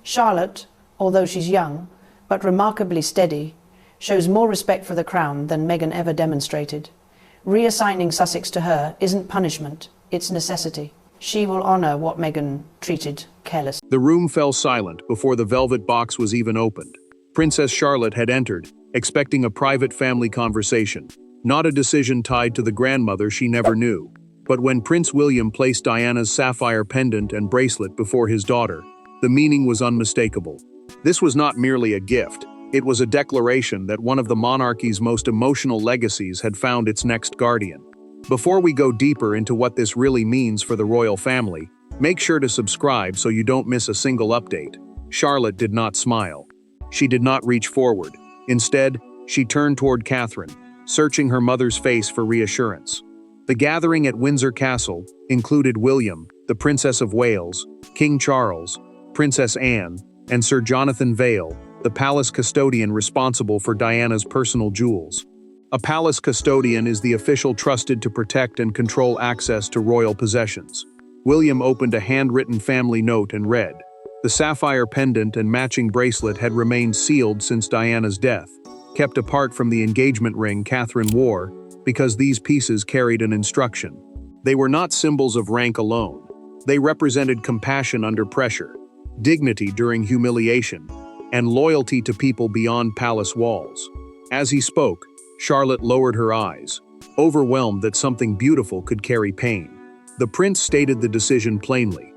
Charlotte, although she's young, but remarkably steady, shows more respect for the crown than Meghan ever demonstrated. Reassigning Sussex to her isn't punishment, it's necessity. She will honor what Meghan treated carelessly. The room fell silent before the velvet box was even opened. Princess Charlotte had entered, expecting a private family conversation, not a decision tied to the grandmother she never knew. But when Prince William placed Diana's sapphire pendant and bracelet before his daughter, the meaning was unmistakable. This was not merely a gift, it was a declaration that one of the monarchy's most emotional legacies had found its next guardian. Before we go deeper into what this really means for the royal family, make sure to subscribe so you don't miss a single update. Charlotte did not smile. She did not reach forward. Instead, she turned toward Catherine, searching her mother's face for reassurance. The gathering at Windsor Castle included William, the Princess of Wales, King Charles, Princess Anne, and Sir Jonathan Vail, the palace custodian responsible for Diana's personal jewels. A palace custodian is the official trusted to protect and control access to royal possessions. William opened a handwritten family note and read, "The sapphire pendant and matching bracelet had remained sealed since Diana's death, kept apart from the engagement ring Catherine wore, because these pieces carried an instruction. They were not symbols of rank alone. They represented compassion under pressure, dignity during humiliation, and loyalty to people beyond palace walls." As he spoke, Charlotte lowered her eyes, overwhelmed that something beautiful could carry pain. The prince stated the decision plainly.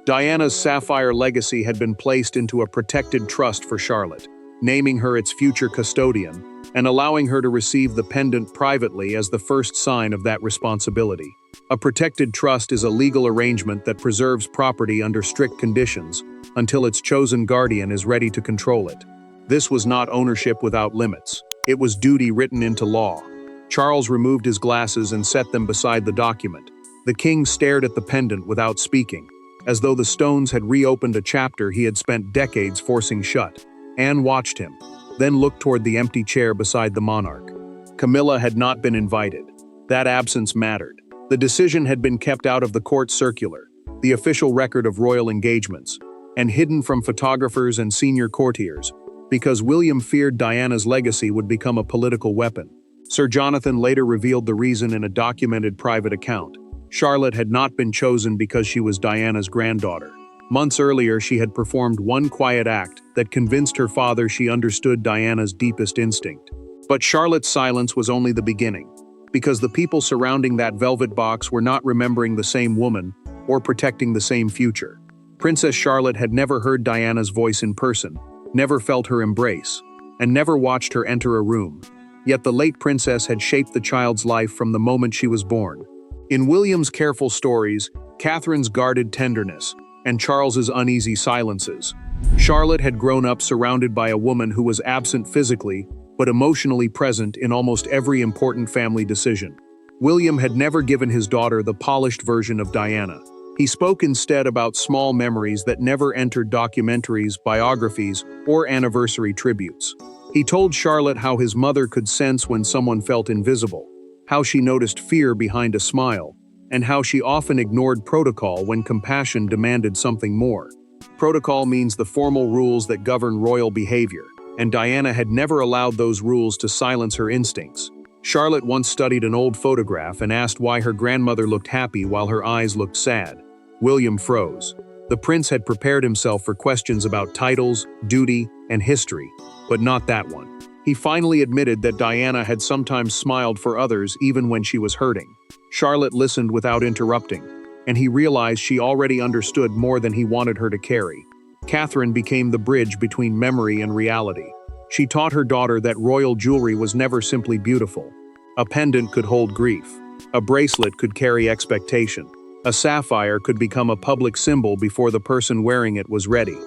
Diana's sapphire legacy had been placed into a protected trust for Charlotte, naming her its future custodian, and allowing her to receive the pendant privately as the first sign of that responsibility. A protected trust is a legal arrangement that preserves property under strict conditions until its chosen guardian is ready to control it. This was not ownership without limits. It was duty written into law. Charles removed his glasses and set them beside the document. The king stared at the pendant without speaking, as though the stones had reopened a chapter he had spent decades forcing shut. Anne watched him, then looked toward the empty chair beside the monarch. Camilla had not been invited. That absence mattered. The decision had been kept out of the court circular, the official record of royal engagements, and hidden from photographers and senior courtiers, because William feared Diana's legacy would become a political weapon. Sir Jonathan later revealed the reason in a documented private account. Charlotte had not been chosen because she was Diana's granddaughter. Months earlier, she had performed one quiet act that convinced her father she understood Diana's deepest instinct. But Charlotte's silence was only the beginning, because the people surrounding that velvet box were not remembering the same woman or protecting the same future. Princess Charlotte had never heard Diana's voice in person, never felt her embrace, and never watched her enter a room. Yet the late princess had shaped the child's life from the moment she was born. In William's careful stories, Catherine's guarded tenderness, and Charles's uneasy silences, Charlotte had grown up surrounded by a woman who was absent physically, but emotionally present in almost every important family decision. William had never given his daughter the polished version of Diana. He spoke instead about small memories that never entered documentaries, biographies, or anniversary tributes. He told Charlotte how his mother could sense when someone felt invisible, how she noticed fear behind a smile, and how she often ignored protocol when compassion demanded something more. Protocol means the formal rules that govern royal behavior, and Diana had never allowed those rules to silence her instincts. Charlotte once studied an old photograph and asked why her grandmother looked happy while her eyes looked sad. William froze. The prince had prepared himself for questions about titles, duty, and history, but not that one. He finally admitted that Diana had sometimes smiled for others even when she was hurting. Charlotte listened without interrupting, and he realized she already understood more than he wanted her to carry. Catherine became the bridge between memory and reality. She taught her daughter that royal jewelry was never simply beautiful. A pendant could hold grief. A bracelet could carry expectation. A sapphire could become a public symbol before the person wearing it was ready.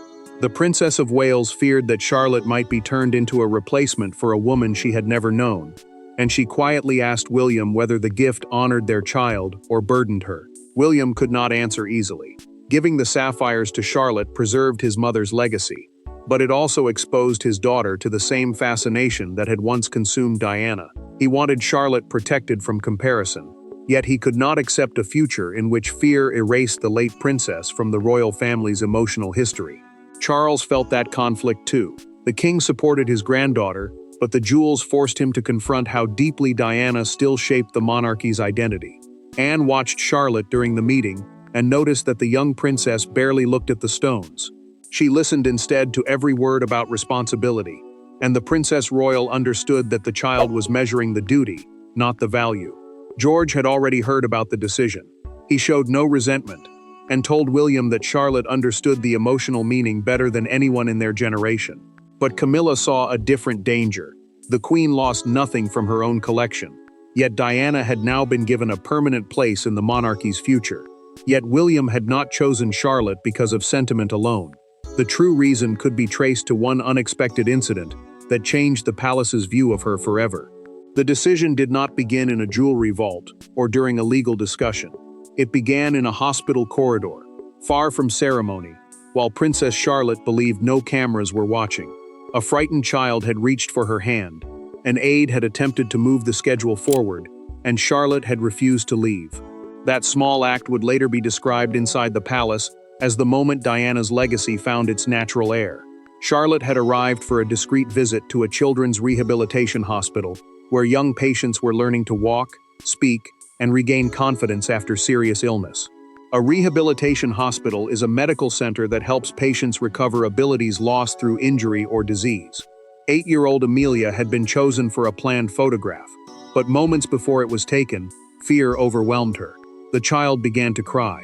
The Princess of Wales feared that Charlotte might be turned into a replacement for a woman she had never known, and she quietly asked William whether the gift honored their child or burdened her. William could not answer easily. Giving the sapphires to Charlotte preserved his mother's legacy, but it also exposed his daughter to the same fascination that had once consumed Diana. He wanted Charlotte protected from comparison, yet he could not accept a future in which fear erased the late princess from the royal family's emotional history. Charles felt that conflict too. The king supported his granddaughter, but the jewels forced him to confront how deeply Diana still shaped the monarchy's identity. Anne watched Charlotte during the meeting and noticed that the young princess barely looked at the stones. She listened instead to every word about responsibility, and the Princess Royal understood that the child was measuring the duty, not the value. George had already heard about the decision. He showed no resentment and told William that Charlotte understood the emotional meaning better than anyone in their generation. But Camilla saw a different danger. The queen lost nothing from her own collection, yet Diana had now been given a permanent place in the monarchy's future. Yet William had not chosen Charlotte because of sentiment alone. The true reason could be traced to one unexpected incident that changed the palace's view of her forever. The decision did not begin in a jewelry vault or during a legal discussion. It began in a hospital corridor, far from ceremony, while Princess Charlotte believed no cameras were watching. A frightened child had reached for her hand. An aide had attempted to move the schedule forward, and Charlotte had refused to leave. That small act would later be described inside the palace as the moment Diana's legacy found its natural heir. Charlotte had arrived for a discreet visit to a children's rehabilitation hospital, where young patients were learning to walk, speak, and regain confidence after serious illness. A rehabilitation hospital is a medical center that helps patients recover abilities lost through injury or disease. 8-year-old Amelia had been chosen for a planned photograph, but moments before it was taken, fear overwhelmed her. The child began to cry.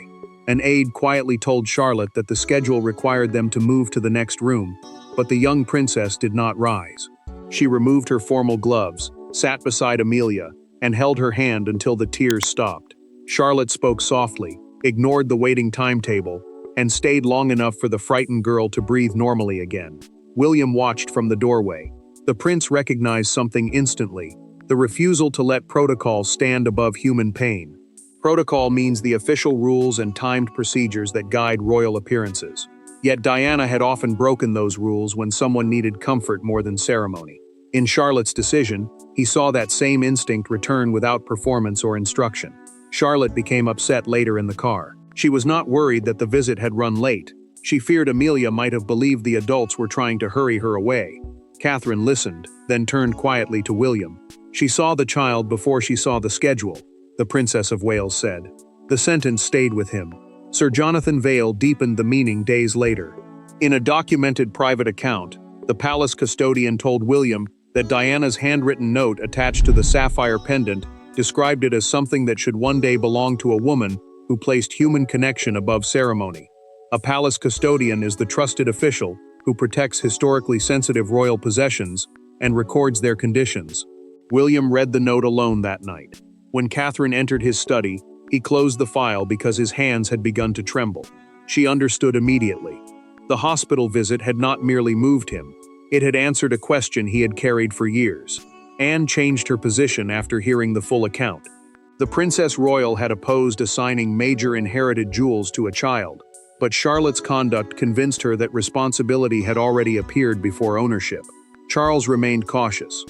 An aide quietly told Charlotte that the schedule required them to move to the next room, but the young princess did not rise. She removed her formal gloves, sat beside Amelia, and held her hand until the tears stopped. Charlotte spoke softly, ignored the waiting timetable, and stayed long enough for the frightened girl to breathe normally again. William watched from the doorway. The prince recognized something instantly: the refusal to let protocol stand above human pain. Protocol means the official rules and timed procedures that guide royal appearances. Yet Diana had often broken those rules when someone needed comfort more than ceremony. In Charlotte's decision, he saw that same instinct return without performance or instruction. Charlotte became upset later in the car. She was not worried that the visit had run late. She feared Amelia might have believed the adults were trying to hurry her away. Catherine listened, then turned quietly to William. She saw the child before she saw the schedule, the Princess of Wales said. The sentence stayed with him. Sir Jonathan Vail deepened the meaning days later. In a documented private account, the palace custodian told William that Diana's handwritten note attached to the sapphire pendant described it as something that should one day belong to a woman who placed human connection above ceremony. A palace custodian is the trusted official who protects historically sensitive royal possessions and records their conditions. William read the note alone that night. When Catherine entered his study, he closed the file because his hands had begun to tremble. She understood immediately. The hospital visit had not merely moved him. It had answered a question he had carried for years. Anne changed her position after hearing the full account. The Princess Royal had opposed assigning major inherited jewels to a child, but Charlotte's conduct convinced her that responsibility had already appeared before ownership. Charles remained cautious.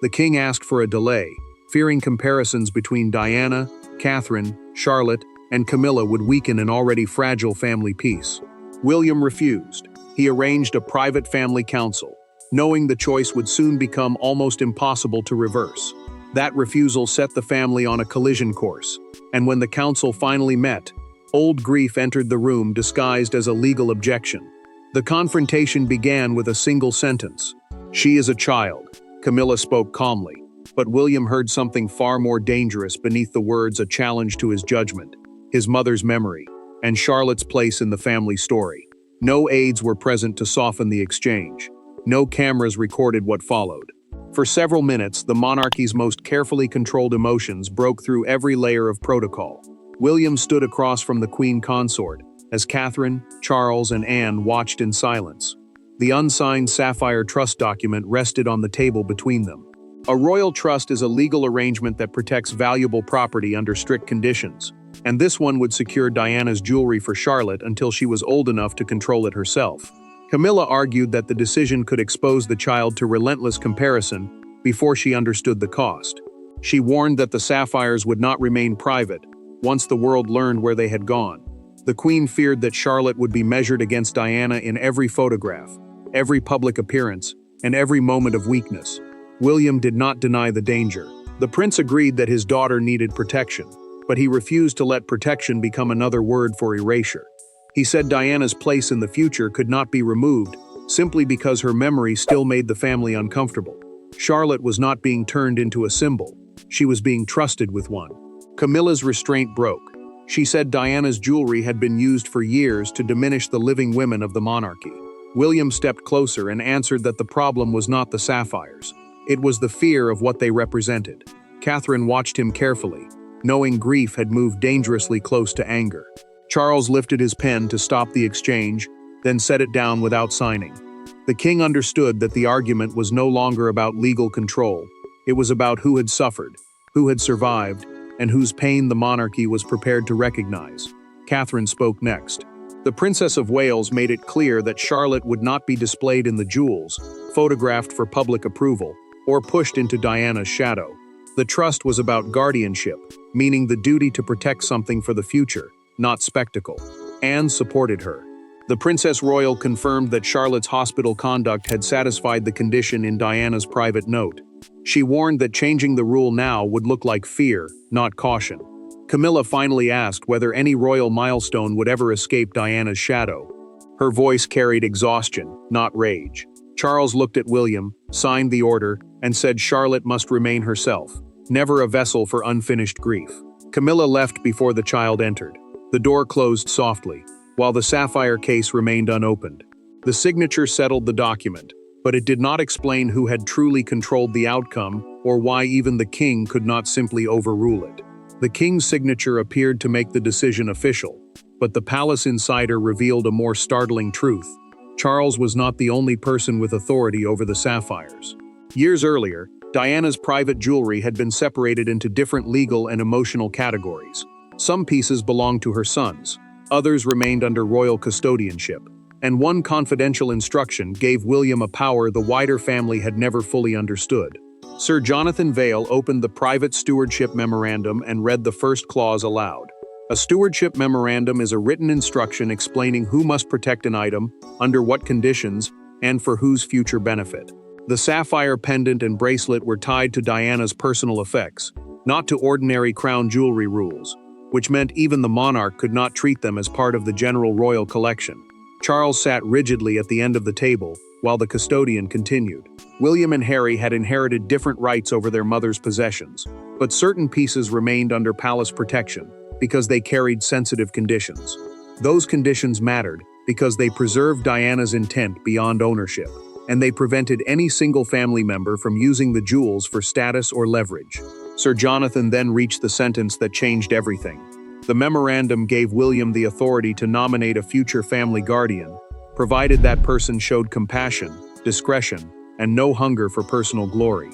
The king asked for a delay, fearing comparisons between Diana, Catherine, Charlotte, and Camilla would weaken an already fragile family peace. William refused. He arranged a private family council, knowing the choice would soon become almost impossible to reverse. That refusal set the family on a collision course, and when the council finally met, old grief entered the room disguised as a legal objection. The confrontation began with a single sentence. "She is a child," Camilla spoke calmly. But William heard something far more dangerous beneath the words: a challenge to his judgment, his mother's memory, and Charlotte's place in the family story. No aides were present to soften the exchange. No cameras recorded what followed. For several minutes, the monarchy's most carefully controlled emotions broke through every layer of protocol. William stood across from the Queen Consort, as Catherine, Charles, and Anne watched in silence. The unsigned Sapphire trust document rested on the table between them. A royal trust is a legal arrangement that protects valuable property under strict conditions, and this one would secure Diana's jewelry for Charlotte until she was old enough to control it herself. Camilla argued that the decision could expose the child to relentless comparison before she understood the cost. She warned that the sapphires would not remain private once the world learned where they had gone. The Queen feared that Charlotte would be measured against Diana in every photograph, every public appearance, and every moment of weakness. William did not deny the danger. The prince agreed that his daughter needed protection, but he refused to let protection become another word for erasure. He said Diana's place in the future could not be removed, simply because her memory still made the family uncomfortable. Charlotte was not being turned into a symbol. She was being trusted with one. Camilla's restraint broke. She said Diana's jewelry had been used for years to diminish the living women of the monarchy. William stepped closer and answered that the problem was not the sapphires. It was the fear of what they represented. Catherine watched him carefully, knowing grief had moved dangerously close to anger. Charles lifted his pen to stop the exchange, then set it down without signing. The king understood that the argument was no longer about legal control. It was about who had suffered, who had survived, and whose pain the monarchy was prepared to recognize. Catherine spoke next. The Princess of Wales made it clear that Charlotte would not be displayed in the jewels, photographed for public approval, or pushed into Diana's shadow. The trust was about guardianship, meaning the duty to protect something for the future, not spectacle. Anne supported her. The Princess Royal confirmed that Charlotte's hospital conduct had satisfied the condition in Diana's private note. She warned that changing the rule now would look like fear, not caution. Camilla finally asked whether any royal milestone would ever escape Diana's shadow. Her voice carried exhaustion, not rage. Charles looked at William, signed the order, and said Charlotte must remain herself, never a vessel for unfinished grief. Camilla left before the child entered. The door closed softly, while the Sapphire case remained unopened. The signature settled the document, but it did not explain who had truly controlled the outcome or why even the king could not simply overrule it. The king's signature appeared to make the decision official, but the palace insider revealed a more startling truth. Charles was not the only person with authority over the sapphires. Years earlier, Diana's private jewelry had been separated into different legal and emotional categories. Some pieces belonged to her sons, others remained under royal custodianship, and one confidential instruction gave William a power the wider family had never fully understood. Sir Jonathan Vale opened the private stewardship memorandum and read the first clause aloud. A stewardship memorandum is a written instruction explaining who must protect an item, under what conditions, and for whose future benefit. The sapphire pendant and bracelet were tied to Diana's personal effects, not to ordinary crown jewelry rules, which meant even the monarch could not treat them as part of the general royal collection. Charles sat rigidly at the end of the table, while the custodian continued. William and Harry had inherited different rights over their mother's possessions, but certain pieces remained under palace protection because they carried sensitive conditions. Those conditions mattered because they preserved Diana's intent beyond ownership, and they prevented any single family member from using the jewels for status or leverage. Sir Jonathan then reached the sentence that changed everything. The memorandum gave William the authority to nominate a future family guardian, provided that person showed compassion, discretion, and no hunger for personal glory.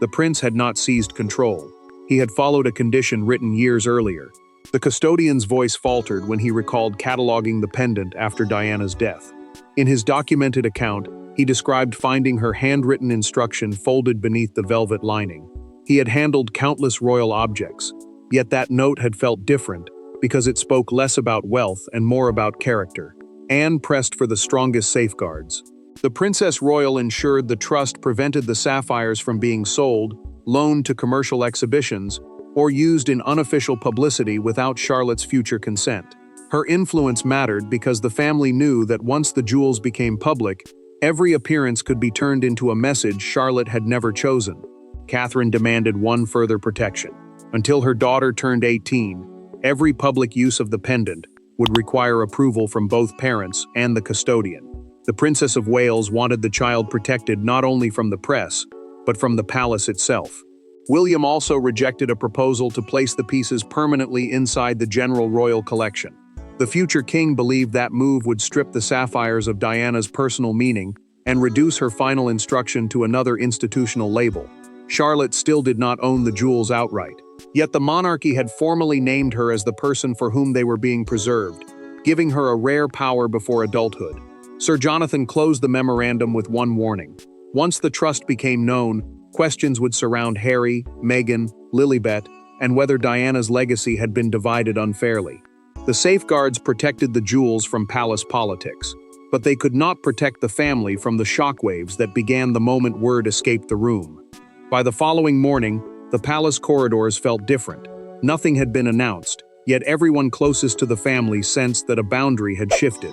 The prince had not seized control. He had followed a condition written years earlier. The custodian's voice faltered when he recalled cataloging the pendant after Diana's death. In his documented account, he described finding her handwritten instruction folded beneath the velvet lining. He had handled countless royal objects, yet that note had felt different because it spoke less about wealth and more about character. Anne pressed for the strongest safeguards. The Princess Royal ensured the trust prevented the sapphires from being sold, loaned to commercial exhibitions, or used in unofficial publicity without Charlotte's future consent. Her influence mattered because the family knew that once the jewels became public, every appearance could be turned into a message Charlotte had never chosen. Catherine demanded one further protection. Until her daughter turned 18, every public use of the pendant would require approval from both parents and the custodian. The Princess of Wales wanted the child protected not only from the press, but from the palace itself. William also rejected a proposal to place the pieces permanently inside the general royal collection. The future king believed that move would strip the sapphires of Diana's personal meaning and reduce her final instruction to another institutional label. Charlotte still did not own the jewels outright, yet the monarchy had formally named her as the person for whom they were being preserved, giving her a rare power before adulthood. Sir Jonathan closed the memorandum with one warning. Once the trust became known, questions would surround Harry, Meghan, Lilibet, and whether Diana's legacy had been divided unfairly. The safeguards protected the jewels from palace politics, but they could not protect the family from the shockwaves that began the moment word escaped the room. By the following morning, the palace corridors felt different. Nothing had been announced, yet everyone closest to the family sensed that a boundary had shifted.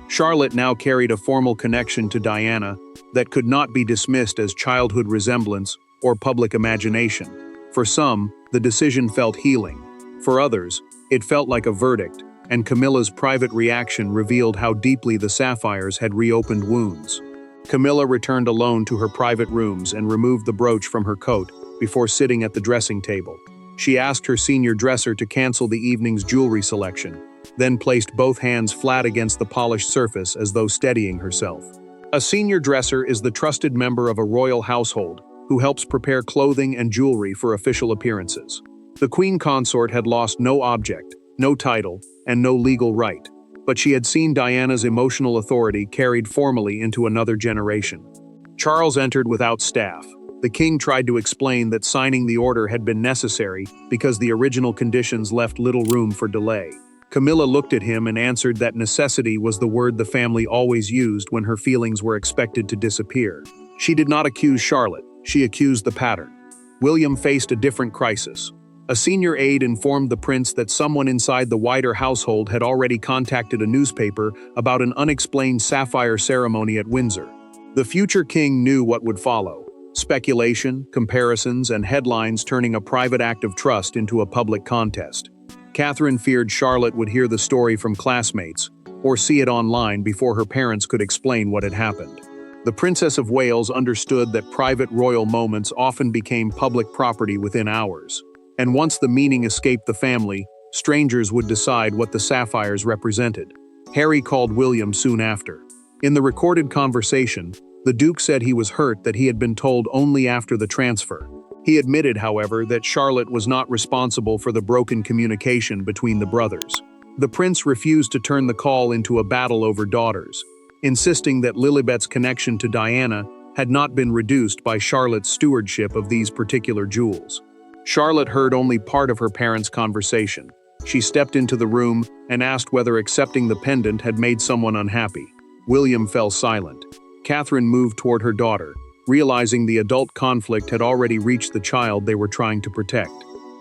Charlotte now carried a formal connection to Diana that could not be dismissed as childhood resemblance or public imagination. For some, the decision felt healing. For others, it felt like a verdict, and Camilla's private reaction revealed how deeply the Sapphires had reopened wounds. Camilla returned alone to her private rooms and removed the brooch from her coat before sitting at the dressing table. She asked her senior dresser to cancel the evening's jewelry selection, then placed both hands flat against the polished surface as though steadying herself. A senior dresser is the trusted member of a royal household who helps prepare clothing and jewelry for official appearances. The queen consort had lost no object, no title, and no legal right, but she had seen Diana's emotional authority carried formally into another generation. Charles entered without staff. The king tried to explain that signing the order had been necessary because the original conditions left little room for delay. Camilla looked at him and answered that necessity was the word the family always used when her feelings were expected to disappear. She did not accuse Charlotte, she accused the pattern. William faced a different crisis. A senior aide informed the prince that someone inside the wider household had already contacted a newspaper about an unexplained sapphire ceremony at Windsor. The future king knew what would follow: speculation, comparisons, and headlines turning a private act of trust into a public contest. Catherine feared Charlotte would hear the story from classmates or see it online before her parents could explain what had happened. The Princess of Wales understood that private royal moments often became public property within hours. And once the meaning escaped the family, strangers would decide what the sapphires represented. Harry called William soon after. In the recorded conversation, the Duke said he was hurt that he had been told only after the transfer. He admitted, however, that Charlotte was not responsible for the broken communication between the brothers. The prince refused to turn the call into a battle over daughters, insisting that Lilibet's connection to Diana had not been reduced by Charlotte's stewardship of these particular jewels. Charlotte heard only part of her parents' conversation. She stepped into the room and asked whether accepting the pendant had made someone unhappy. William fell silent. Catherine moved toward her daughter, realizing the adult conflict had already reached the child they were trying to protect.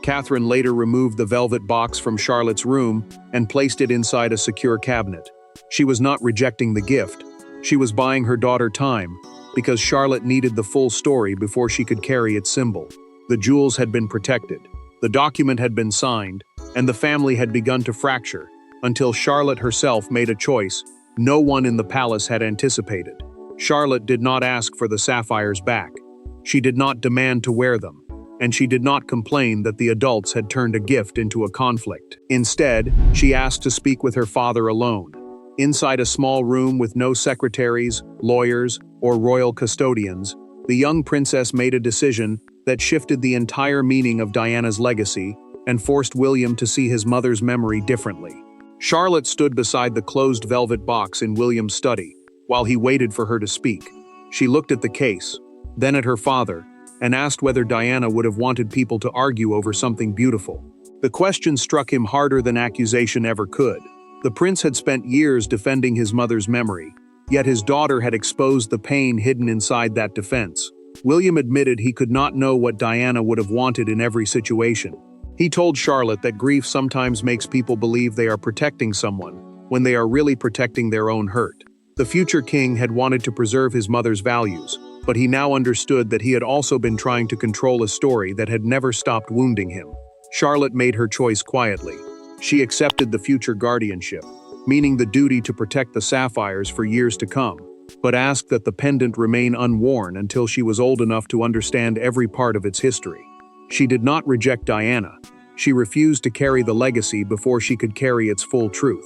Catherine later removed the velvet box from Charlotte's room and placed it inside a secure cabinet. She was not rejecting the gift. She was buying her daughter time, because Charlotte needed the full story before she could carry its symbol. The jewels had been protected, the document had been signed, and the family had begun to fracture, until Charlotte herself made a choice no one in the palace had anticipated. Charlotte did not ask for the sapphires back. She did not demand to wear them, and she did not complain that the adults had turned a gift into a conflict. Instead, she asked to speak with her father alone. Inside a small room with no secretaries, lawyers, or royal custodians, the young princess made a decision that shifted the entire meaning of Diana's legacy and forced William to see his mother's memory differently. Charlotte stood beside the closed velvet box in William's study while he waited for her to speak. She looked at the case, then at her father, and asked whether Diana would have wanted people to argue over something beautiful. The question struck him harder than accusation ever could. The prince had spent years defending his mother's memory, yet his daughter had exposed the pain hidden inside that defense. William admitted he could not know what Diana would have wanted in every situation. He told Charlotte that grief sometimes makes people believe they are protecting someone, when they are really protecting their own hurt. The future king had wanted to preserve his mother's values, but he now understood that he had also been trying to control a story that had never stopped wounding him. Charlotte made her choice quietly. She accepted the future guardianship, meaning the duty to protect the sapphires for years to come, but asked that the pendant remain unworn until she was old enough to understand every part of its history. She did not reject Diana. She refused to carry the legacy before she could carry its full truth.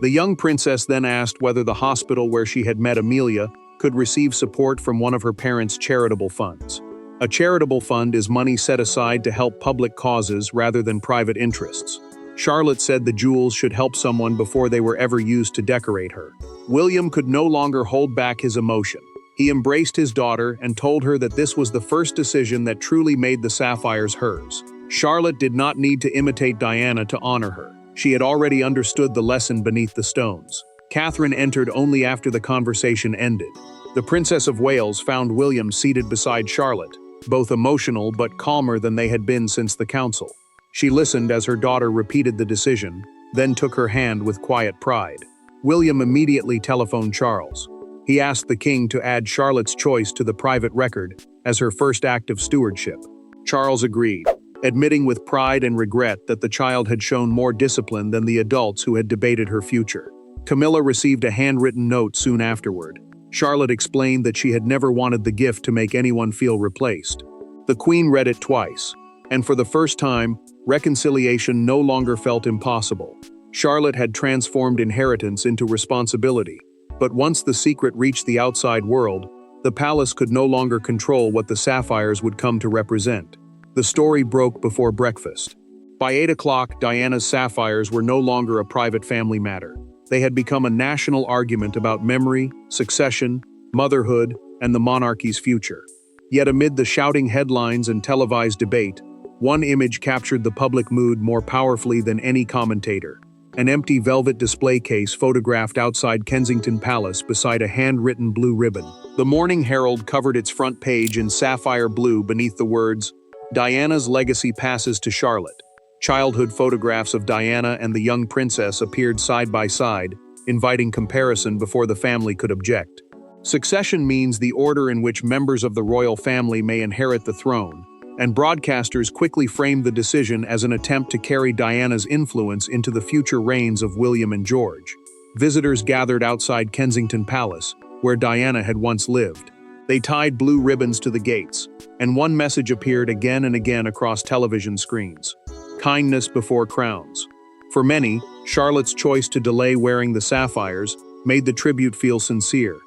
The young princess then asked whether the hospital where she had met Amelia could receive support from one of her parents' charitable funds. A charitable fund is money set aside to help public causes rather than private interests. Charlotte said the jewels should help someone before they were ever used to decorate her. William could no longer hold back his emotion. He embraced his daughter and told her that this was the first decision that truly made the sapphires hers. Charlotte did not need to imitate Diana to honor her. She had already understood the lesson beneath the stones. Catherine entered only after the conversation ended. The Princess of Wales found William seated beside Charlotte, both emotional but calmer than they had been since the council. She listened as her daughter repeated the decision, then took her hand with quiet pride. William immediately telephoned Charles. He asked the king to add Charlotte's choice to the private record as her first act of stewardship. Charles agreed, admitting with pride and regret that the child had shown more discipline than the adults who had debated her future. Camilla received a handwritten note soon afterward. Charlotte explained that she had never wanted the gift to make anyone feel replaced. The Queen read it twice, and for the first time, reconciliation no longer felt impossible. Charlotte had transformed inheritance into responsibility, but once the secret reached the outside world, the palace could no longer control what the Sapphires would come to represent. The story broke before breakfast. By 8 o'clock, Diana's sapphires were no longer a private family matter. They had become a national argument about memory, succession, motherhood, and the monarchy's future. Yet amid the shouting headlines and televised debate, one image captured the public mood more powerfully than any commentator. An empty velvet display case photographed outside Kensington Palace beside a handwritten blue ribbon. The Morning Herald covered its front page in sapphire blue beneath the words, "Diana's legacy passes to Charlotte." Childhood photographs of Diana and the young princess appeared side by side, inviting comparison before the family could object. Succession means the order in which members of the royal family may inherit the throne, and broadcasters quickly framed the decision as an attempt to carry Diana's influence into the future reigns of William and George. Visitors gathered outside Kensington Palace, where Diana had once lived. They tied blue ribbons to the gates, and one message appeared again and again across television screens. Kindness before crowns. For many, Charlotte's choice to delay wearing the sapphires made the tribute feel sincere.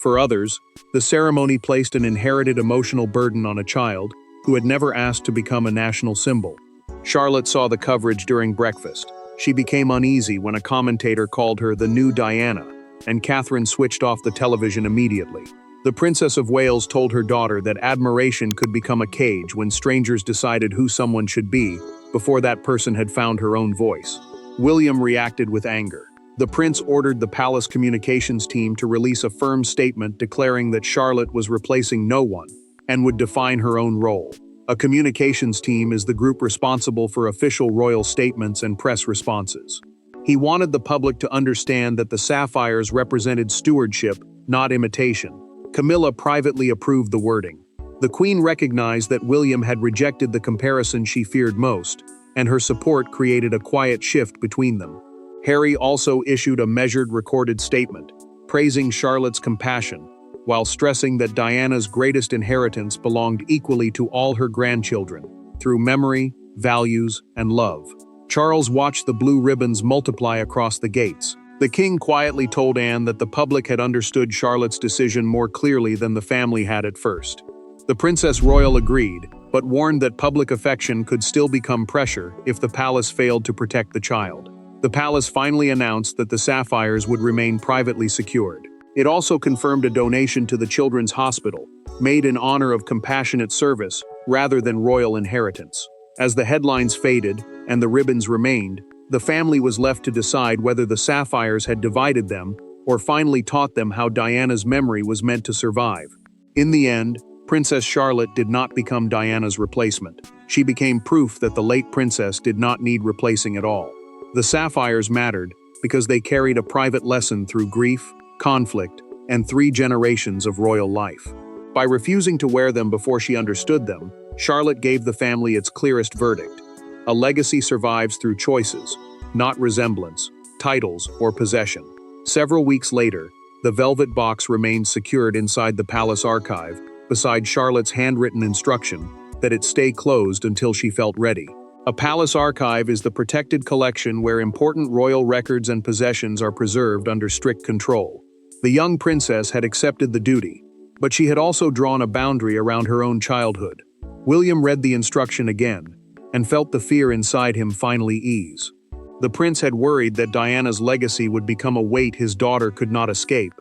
For others, the ceremony placed an inherited emotional burden on a child who had never asked to become a national symbol. Charlotte saw the coverage during breakfast. She became uneasy when a commentator called her the new Diana, and Catherine switched off the television immediately. The Princess of Wales told her daughter that admiration could become a cage when strangers decided who someone should be before that person had found her own voice. William reacted with anger. The prince ordered the palace communications team to release a firm statement declaring that Charlotte was replacing no one and would define her own role. A communications team is the group responsible for official royal statements and press responses. He wanted the public to understand that the sapphires represented stewardship, not imitation. Camilla privately approved the wording. The Queen recognized that William had rejected the comparison she feared most, and her support created a quiet shift between them. Harry also issued a measured recorded statement, praising Charlotte's compassion, while stressing that Diana's greatest inheritance belonged equally to all her grandchildren, through memory, values, and love. Charles watched the blue ribbons multiply across the gates. The king quietly told Anne that the public had understood Charlotte's decision more clearly than the family had at first. The Princess Royal agreed, but warned that public affection could still become pressure if the palace failed to protect the child. The palace finally announced that the sapphires would remain privately secured. It also confirmed a donation to the Children's Hospital, made in honor of compassionate service rather than royal inheritance. As the headlines faded and the ribbons remained, the family was left to decide whether the sapphires had divided them or finally taught them how Diana's memory was meant to survive. In the end, Princess Charlotte did not become Diana's replacement. She became proof that the late princess did not need replacing at all. The sapphires mattered because they carried a private lesson through grief, conflict, and 3 generations of royal life. By refusing to wear them before she understood them, Charlotte gave the family its clearest verdict. A legacy survives through choices, not resemblance, titles, or possession. Several weeks later, the velvet box remained secured inside the palace archive, beside Charlotte's handwritten instruction that it stay closed until she felt ready. A palace archive is the protected collection where important royal records and possessions are preserved under strict control. The young princess had accepted the duty, but she had also drawn a boundary around her own childhood. William read the instruction again, and felt the fear inside him finally ease. The prince had worried that Diana's legacy would become a weight his daughter could not escape.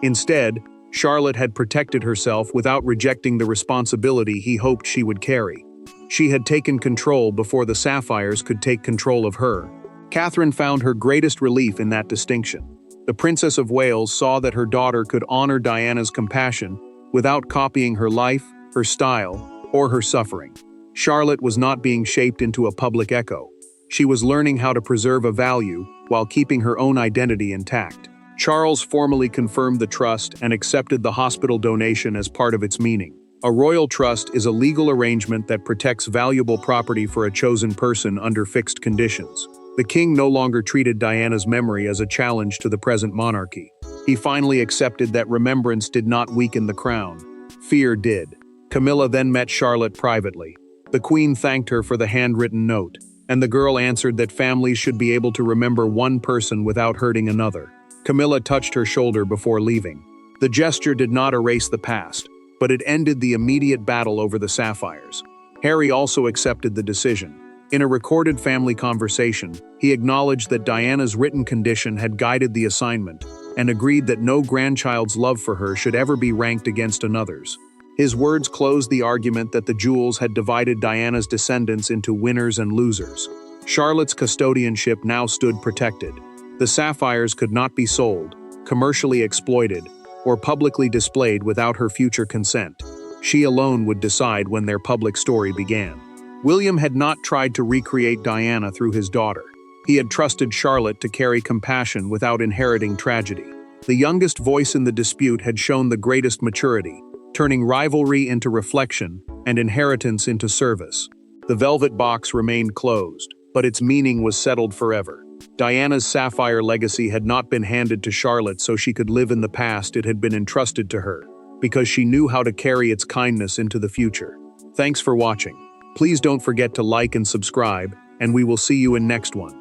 Instead, Charlotte had protected herself without rejecting the responsibility he hoped she would carry. She had taken control before the sapphires could take control of her. Catherine found her greatest relief in that distinction. The Princess of Wales saw that her daughter could honor Diana's compassion without copying her life, her style, or her suffering. Charlotte was not being shaped into a public echo. She was learning how to preserve a value while keeping her own identity intact. Charles formally confirmed the trust and accepted the hospital donation as part of its meaning. A royal trust is a legal arrangement that protects valuable property for a chosen person under fixed conditions. The king no longer treated Diana's memory as a challenge to the present monarchy. He finally accepted that remembrance did not weaken the crown. Fear did. Camilla then met Charlotte privately. The queen thanked her for the handwritten note, and the girl answered that families should be able to remember one person without hurting another. Camilla touched her shoulder before leaving. The gesture did not erase the past, but it ended the immediate battle over the sapphires. Harry also accepted the decision. In a recorded family conversation, he acknowledged that Diana's written condition had guided the assignment and agreed that no grandchild's love for her should ever be ranked against another's. His words closed the argument that the jewels had divided Diana's descendants into winners and losers. Charlotte's custodianship now stood protected. The sapphires could not be sold, commercially exploited, or publicly displayed without her future consent. She alone would decide when their public story began. William had not tried to recreate Diana through his daughter. He had trusted Charlotte to carry compassion without inheriting tragedy. The youngest voice in the dispute had shown the greatest maturity, turning rivalry into reflection and inheritance into service. The velvet box remained closed, but its meaning was settled forever. Diana's sapphire legacy had not been handed to Charlotte so she could live in the past. It had been entrusted to her, because she knew how to carry its kindness into the future. Thanks for watching. Please don't forget to like and subscribe, and we will see you in next one.